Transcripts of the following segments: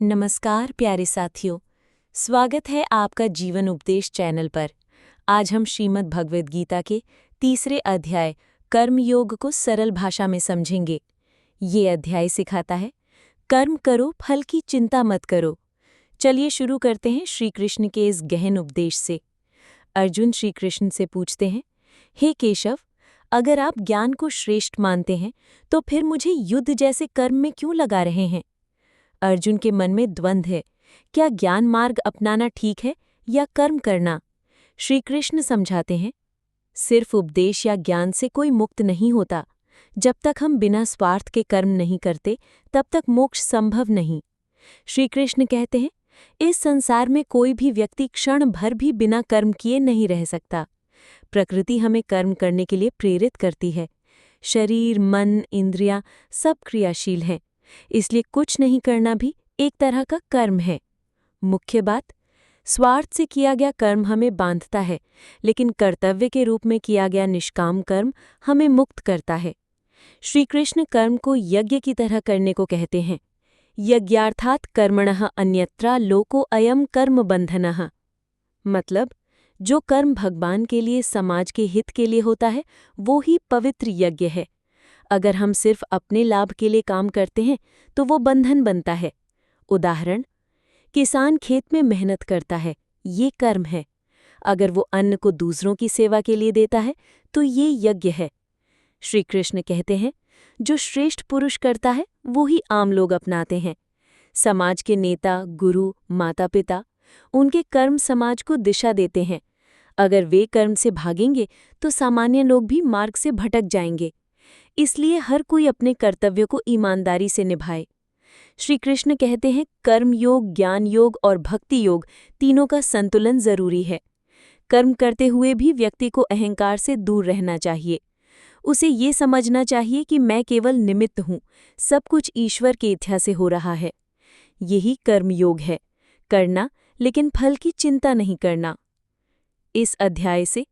नमस्कार प्यारे साथियों, स्वागत है आपका जीवन उपदेश चैनल पर। आज हम श्रीमद् भगवद गीता के तीसरे अध्याय कर्म योग को सरल भाषा में समझेंगे। ये अध्याय सिखाता है कर्म करो, फल की चिंता मत करो। चलिए शुरू करते हैं श्री कृष्ण के इस गहन उपदेश से। अर्जुन श्री कृष्ण से पूछते हैं, हे केशव, अगर आप ज्ञान को श्रेष्ठ मानते हैं तो फिर मुझे युद्ध जैसे कर्म में क्यों लगा रहे हैं? अर्जुन के मन में द्वंद्व है, क्या ज्ञान मार्ग अपनाना ठीक है या कर्म करना? श्री कृष्ण समझाते हैं, सिर्फ उपदेश या ज्ञान से कोई मुक्त नहीं होता। जब तक हम बिना स्वार्थ के कर्म नहीं करते तब तक मोक्ष संभव नहीं। श्री कृष्ण कहते हैं, इस संसार में कोई भी व्यक्ति क्षण भर भी बिना कर्म किए नहीं रह सकता। प्रकृति हमें कर्म करने के लिए प्रेरित करती है। शरीर, मन, इंद्रियां सब क्रियाशील हैं, इसलिए कुछ नहीं करना भी एक तरह का कर्म है। मुख्य बात, स्वार्थ से किया गया कर्म हमें बांधता है, लेकिन कर्तव्य के रूप में किया गया निष्काम कर्म हमें मुक्त करता है। श्री कृष्ण कर्म को यज्ञ की तरह करने को कहते हैं। यज्ञार्थात् कर्मणः अन्यत्र लोको अयम कर्म बंधनः। मतलब, जो कर्म भगवान के लिए, समाज के हित के लिए होता है, वो ही पवित्र यज्ञ है। अगर हम सिर्फ अपने लाभ के लिए काम करते हैं तो वो बंधन बनता है। उदाहरण, किसान खेत में मेहनत करता है, ये कर्म है। अगर वो अन्न को दूसरों की सेवा के लिए देता है तो ये यज्ञ है। श्री कृष्ण कहते हैं, जो श्रेष्ठ पुरुष करता है वो ही आम लोग अपनाते हैं। समाज के नेता, गुरु, माता पिता, उनके कर्म समाज को दिशा देते हैं। अगर वे कर्म से भागेंगे तो सामान्य लोग भी मार्ग से भटक जाएंगे। इसलिए हर कोई अपने कर्तव्य को ईमानदारी से निभाए। श्री कृष्ण कहते हैं, कर्म योग, ज्ञान योग और भक्ति योग तीनों का संतुलन जरूरी है। कर्म करते हुए भी व्यक्ति को अहंकार से दूर रहना चाहिए। उसे ये समझना चाहिए कि मैं केवल निमित्त हूँ, सब कुछ ईश्वर की इच्छा से हो रहा है। यही कर्म योग है, करना लेकिन फल की चिंता नहीं करना। इस अध्याय से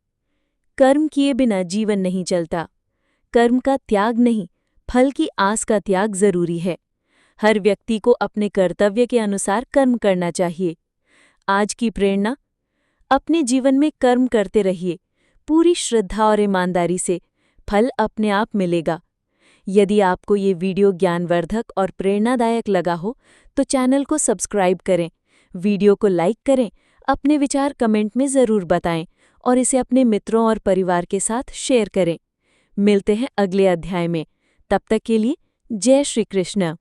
कर्म किए बिना जीवन नहीं चलता। कर्म का त्याग नहीं, फल की आस का त्याग जरूरी है। हर व्यक्ति को अपने कर्तव्य के अनुसार कर्म करना चाहिए। आज की प्रेरणा, अपने जीवन में कर्म करते रहिए, पूरी श्रद्धा और ईमानदारी से। फल अपने आप मिलेगा। यदि आपको ये वीडियो ज्ञानवर्धक और प्रेरणादायक लगा हो तो चैनल को सब्सक्राइब करें, वीडियो को लाइक करें, अपने विचार कमेंट में ज़रूर बताएं और इसे अपने मित्रों और परिवार के साथ शेयर करें। मिलते हैं अगले अध्याय में। तब तक के लिए जय श्री कृष्ण।